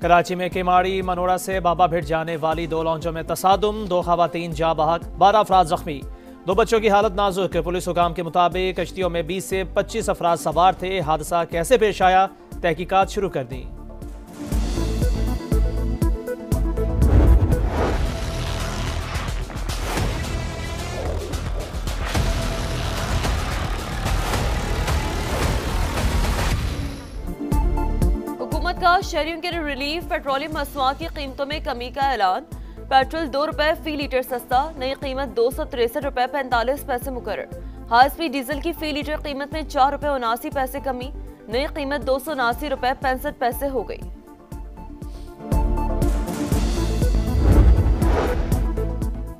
कराची में केमाड़ी मनोरा से बाबा भिट जाने वाली दो लॉन्चों में तसादुम, 2 खवातीन जा बहक, 12 अफराद जख्मी। 2 बच्चों की हालत नाजुक। पुलिस हुकाम के मुताबिक कश्तियों में 20 से 25 अफराद सवार थे। हादसा कैसे पेश आया, तहकीकात शुरू कर दी। हुकूमत का शहरियों के लिए रिलीफ, पेट्रोलियम मसनूआत की कीमतों में कमी का ऐलान। पेट्रोल 2 रुपए फी लीटर सस्ता, नई कीमत 263 रुपए 45 पैसे मुकर्रर। हाई स्पीड डीजल की फी लीटर कीमत में 4 रुपए 79 पैसे कमी, नई कीमत 279 रुपए 65 पैसे हो गई।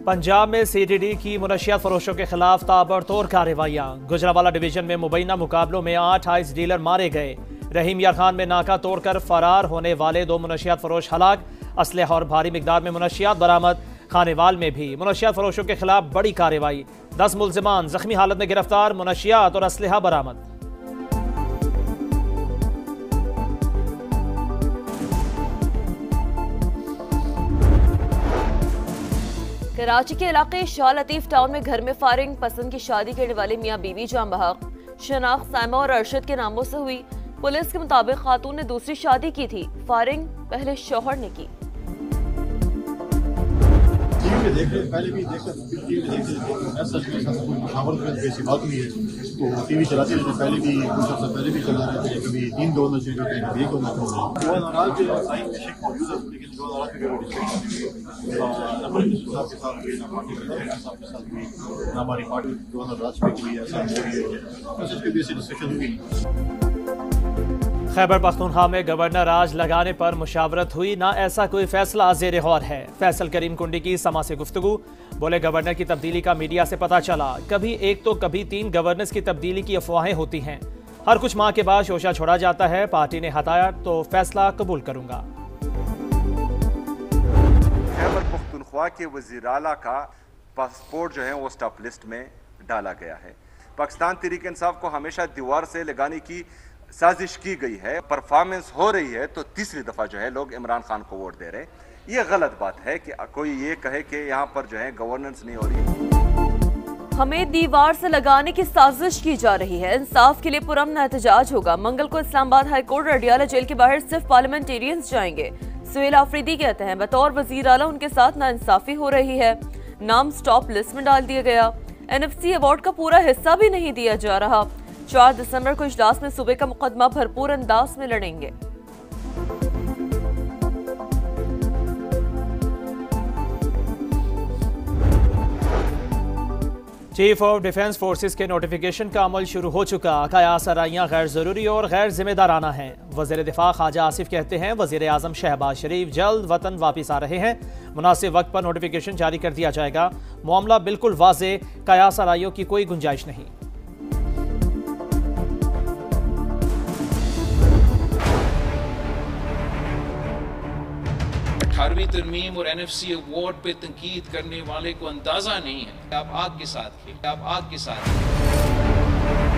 पंजाब में CTD की मुनशियात फरोशों के खिलाफ ताबड़तोड़ कार्रवाइयां। गुजरावाला डिवीजन में मुबैना मुकाबलों में 8 आइस डीलर मारे गए। रहीम यार खान में नाका तोड़कर फरार होने वाले 2 मुनशियात फरोश हलाक। असलहा और भारी मिकदार में मुनशियात बरामद। खानेवाल में भी मुनशियात फरोशों के खिलाफ बड़ी कार्रवाई। 10 मुलजिमान जख्मी हालत में गिरफ्तार। मुनशियात और असलहा बरामद। कराची के इलाके शाह लतीफ टाउन में घर में फायरिंग। पसंद की शादी करने वाले मियां बीवी जान बहक। शनाख्त साइमा और अरशद के नामों से हुई। पुलिस के मुताबिक खातून ने दूसरी शादी की थी। फायरिंग पहले शौहर ने की। टीवी चलाते रहते, पहले भी कुछ हफ्ते पहले भी चला रहे थे, कभी 3 दो नशे करते हैं, कभी 1 दो नशे करते हैं। नाराज के साइन में शेख मौजूद है, लेकिन जो नाराज के ना हमारे साहब के साथ हुई, ना पार्टी के साहब के साथ हुई, ना हमारी पार्टी जो नाराज पे हुई, ऐसा हो रही है। बस इसके बीच डिस्कशन हुई। खैबर पख्तूनख्वा में गवर्नर राज लगाने पर मुशावरत हुई, ना ऐसा कोई फैसला ज़ेर गौर है। फैसल करीम कुंडी की समा से गुफ्तगू। बोले गवर्नर की तब्दीली का मीडिया से पता चला, कभी एक तो कभी 3 गवर्नर्स की तब्दीली की अफवाहें होती हैं। हर कुछ माह के बाद शोशा छोड़ा जाता है। पार्टी ने हटाया तो फैसला कबूल करूंगा। खैबर पख्तूनख्वा के वज़ीर आला का पासपोर्ट जो है वो स्टॉप लिस्ट में डाला गया है। पाकिस्तान तहरीक इंसाफ को हमेशा दीवार से लगाने की साजिश की गई है। परफॉर्मेंस हो रही है तो तीसरी दफा जो है लोग इमरान खान को वोट दे रहे हैं। ये गलत बात है कि कोई ये कहे कि यहाँ पर जो है गवर्नेंस नहीं हो रही। हमें दीवार से लगाने की साजिश की जा रही है। इंसाफ के लिए पुरअमन एहतजाज होगा। मंगल को Islamabad high court Radiala jail के बाहर सिर्फ पार्लियामेंटेरियंस जाएंगे। सुहेल आफरीदी कहते हैं बतौर वजीर आला उनके साथ नाइंसाफी हो रही है। नाम स्टॉप लिस्ट में डाल दिया गया। NFC अवार्ड का पूरा हिस्सा भी नहीं दिया जा रहा। 4 दिसंबर को इजलास में सूबे का मुकदमा भरपूर अंदाज में लड़ेंगे। चीफ ऑफ डिफेंस फोर्सेस के नोटिफिकेशन का अमल शुरू हो चुका। कयास आराइयाँ गैर जरूरी और गैर जिम्मेदाराना हैं। वज़ीर दिफा ख्वाजा आसिफ कहते हैं वज़ीर आज़म शहबाज शरीफ जल्द वतन वापस आ रहे हैं। मुनासिब वक्त पर नोटिफिकेशन जारी कर दिया जाएगा। मामला बिल्कुल वाज़े, कयास आराइयों की कोई गुंजाइश नहीं। 18वीं तरमीम और NFC अवार्ड पे तनकीद करने वाले को अंदाजा नहीं है। आप आग के साथ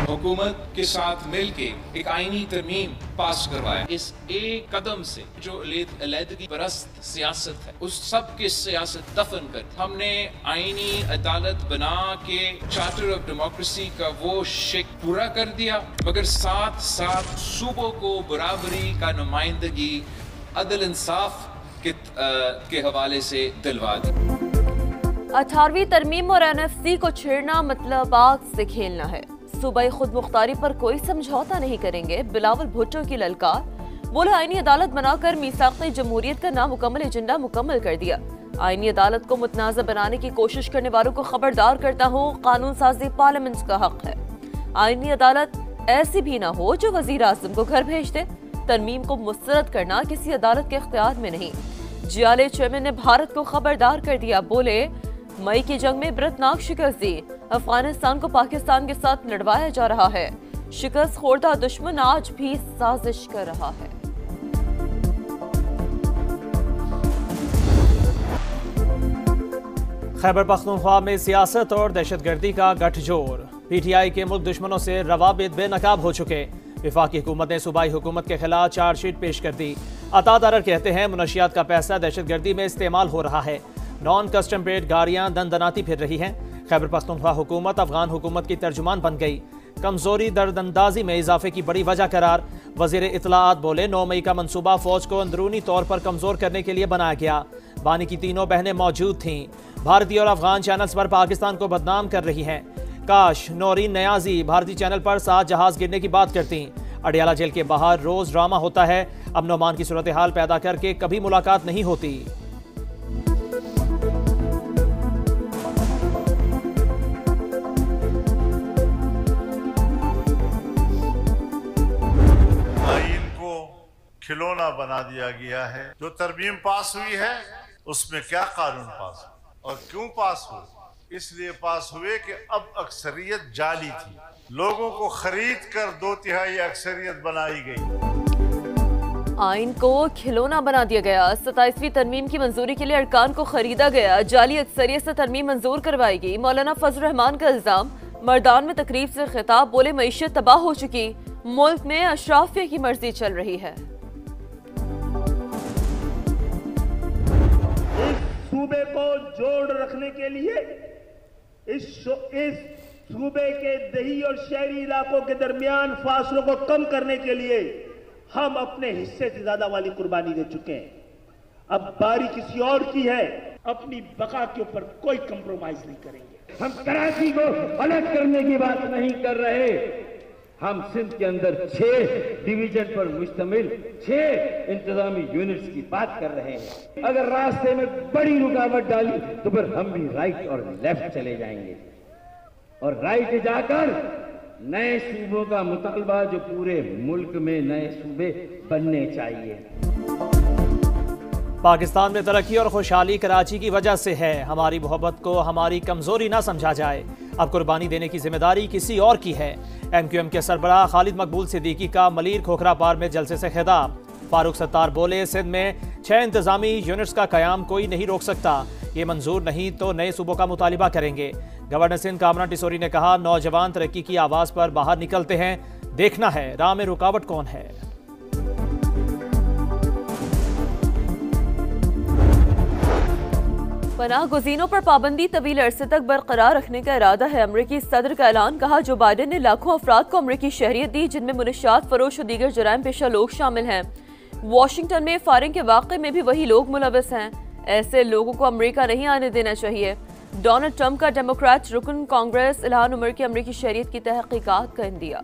हुकूमत के साथ मिलके एक आईनी तरमीम पास करवाया। इस एक कदम से जो अलहदगी परस्त सियासत है उस सब की सियासत दफन कर हमने आईनी अदालत बना के चार्टर ऑफ डेमोक्रेसी का वो शिक पूरा कर दिया, मगर साथ साथ सूबों को बराबरी का नुमाइंदगी अदल इंसाफ के हवाले से दिलवा दी। 18वीं तरमीम और NFC को छेड़ना मतलब आग से खेलना है। सूबाई खुद मुख्तारी पर कोई समझौता नहीं करेंगे। बिलावल भुट्टो की ललकार। बोले आईनी अदालत बनाकर मीसाक़ जमहूरियत का नामुकम्मल एजेंडा मुकम्मल कर दिया। आईनी अदालत को मुतनाज़ा बनाने की कोशिश करने वालों को खबरदार करता हूँ, कानून साजी पार्लियामेंट का हक है। आईनी अदालत ऐसी भी ना हो जो वजीर आज़म को घर भेज दे। तरमीम को मुस्तरद करना किसी अदालत के इख्तियार में नहीं। जियाले चेयरमैन ने भारत को खबरदार कर दिया। बोले मई की जंग में इबरतनाक शिकस्त दी। अफगानिस्तान को पाकिस्तान के साथ लड़वाया जा रहा है। शिकस्त खोरदा दुश्मन आज भी साजिश कर रहा है। खैबर पख्तूनख्वा में सियासत और दहशतगर्दी का गठजोड़। PTI के मुल्क दुश्मनों से रवाबित बेनकाब हो चुके। वफाकी हुकूमत ने सूबाई हुकूमत के खिलाफ चार्जशीट पेश कर दी। अता दारर कहते हैं मुनशियात का पैसा दहशतगर्दी में इस्तेमाल हो रहा है। नॉन कस्टम पेड गाड़ियां दनदनाती फिर रही हैं। खैबर पख्तूनख्वा हुकूमत अफगान हुकूमत की तर्जुमान बन गई। कमजोरी दरदंदाजी में इजाफे की बड़ी वजह करार। वजीर इत्तलाआत बोले 9 मई का मंसूबा फौज को अंदरूनी तौर पर कमजोर करने के लिए बनाया गया। बानी की तीनों बहनें मौजूद थीं। भारतीय और अफगान चैनल्स पर पाकिस्तान को बदनाम कर रही हैं। काश नौरीन नयाजी भारतीय चैनल पर 7 जहाज गिरने की बात करती। अडियाला जेल के बाहर रोज ड्रामा होता है। अमन अमान की सूरत हाल पैदा करके कभी मुलाकात नहीं होती। खिलौना बना दिया गया है। जो तरमीम पास हुई है उसमें क्या कानून पास हुआ और क्यों पास हुए? इसलिए पास हुए कि अब अक्सरियत जाली थी, लोगों को खरीद कर 2/3 अक्सरियत बनाई गई। आइन को खिलौना बना दिया गया। 27वीं तरमीम की मंजूरी के लिए अरकान को खरीदा गया। जाली अक्सरियत से तरमीम मंजूर करवाएगी। मौलाना फजल रहमान का इल्जाम। मर्दान में तकरीब से खिताब। बोले मईशत तबाह हो चुकी, मुल्क में अशराफिया की मर्जी चल रही है। सूबे को जोड़ रखने के लिए, इस सूबे के दही और शहरी इलाकों के दरमियान फासलों को कम करने के लिए हम अपने हिस्से से ज्यादा वाली कुर्बानी दे चुके हैं। अब बारी किसी और की है। अपनी बका के ऊपर कोई कंप्रोमाइज नहीं करेंगे। हम कराची को अलग करने की बात नहीं कर रहे। हम सिंध के अंदर 6 डिवीजन पर मुश्तमिल 6 इंतजामी यूनिट्स की बात कर रहे हैं। अगर रास्ते में बड़ी रुकावट डाली तो फिर हम भी राइट और लेफ्ट चले जाएंगे और राइट जाकर नए सूबों का मुतालबा जो पूरे मुल्क में नए सूबे बनने चाहिए। पाकिस्तान में तरक्की और खुशहाली कराची की वजह से है। हमारी मोहब्बत को हमारी कमजोरी ना समझा जाए। अब कुर्बानी देने की जिम्मेदारी किसी और की है। MQM के सरबराह खालिद मकबूल सिद्दीकी का मलीर खोखरा पार में जलसे से खिताब। फारूक सत्तार बोले सिंध में 6 इंतजामी यूनिट्स का कयाम कोई नहीं रोक सकता। ये मंजूर नहीं तो नए सूबों का मुतालिबा करेंगे। गवर्नर सिंध कामरान टिसोरी ने कहा नौजवान तरक्की की आवाज पर बाहर निकलते हैं। देखना है राह में रुकावट कौन है। पनाह गुज़ीनों पर पाबंदी तवील अरसे तक बरकरार रखने का इरादा है। अमरीकी सदर का ऐलान। कहा जो बाइडेन ने लाखों अफराद को अमरीकी शहरियत दी जिनमें मुनशियात फरोश और दीगर जराइम पेशा लोग शामिल हैं। वाशिंगटन में फायरिंग के वाक़े में भी वही लोग मुलविस हैं। ऐसे लोगों को अमरीका नहीं आने देना चाहिए। डोनाल्ड ट्रंप का डेमोक्रेट रुकन कांग्रेस इल्हान उमर की अमरीकी शहरियत की तहकीकात का इंदिया।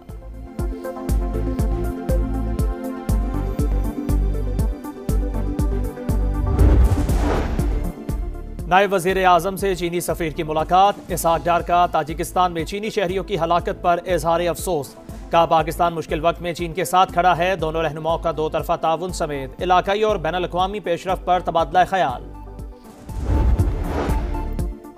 नायब वज़ीर आज़म से चीनी सफ़ीर की मुलाकात। इसहाक डार का ताजिकिस्तान में चीनी शहरियों की हलाकत पर इजहार अफसोस। कहा पाकिस्तान मुश्किल वक्त में चीन के साथ खड़ा है। दोनों रहनुमाओं का 2 तरफ़ा ताउन समेत इलाकाई और बैनुल-अक़वामी पेशरफ़्त पर तबादला ख़याल।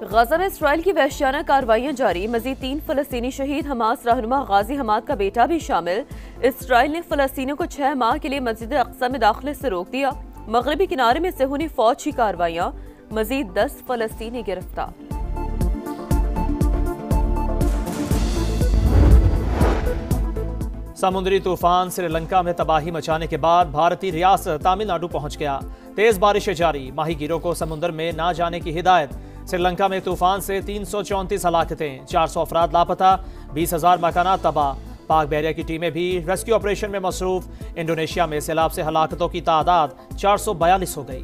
गजा में इसराइल की वहशियाना कार्रवाइयां जारी। मजीद 3 फ़लस्तीनी शहीद। हमास रहनुमा गाजी हमाद का बेटा भी शामिल। इसराइल ने फ़लस्तीनियों को 6 माह के लिए मस्जिद अक़सा में दाखिले से रोक दिया। मगरबी किनारे में सेहूनी फौज की कार्रवाइयां। मजीद 10 फ़लस्तीनी गिरफ्तार। समुद्री तूफान श्रीलंका में तबाही मचाने के बाद भारतीय रियासत तमिलनाडु पहुंच गया। तेज बारिशें जारी। माहीगीरों को समुद्र में ना जाने की हिदायत। श्रीलंका में तूफान से 334 हलाकतें, 400 अफराद लापता, 20,000 मकानात तबाह। पाक बहरिया की टीमें भी रेस्क्यू ऑपरेशन में मसरूफ। इंडोनेशिया में सैलाब से हलाकतों की तादाद 442 हो गई।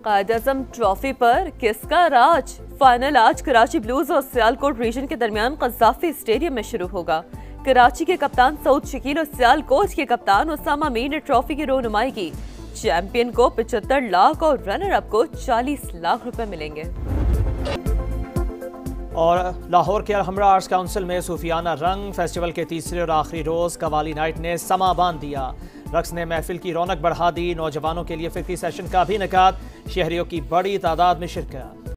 कायद-ए-आज़म ट्रॉफी पर किसका राज? फाइनल आज कराची ब्लूज और सियालकोट रीजन के दरमियान कज़ाफी स्टेडियम में शुरू होगा। कराची के कप्तान सऊद शकील और सियालकोट के कप्तान उसामा मीर ने ट्रॉफी की रोनुमाई की। चैंपियन को 75 लाख और रनर अप को 40 लाख रुपए मिलेंगे। और लाहौर के हमरा आर्ट्स काउंसिल में सूफियाना रंग फेस्टिवल के तीसरे और आखिरी रोज कवाली नाइट ने समा बांध दिया। रक्स ने महफिल की रौनक बढ़ा दी। नौजवानों के लिए फिक्री सेशन का भी इनेकाद। शहरियों की बड़ी तादाद में शिरकत।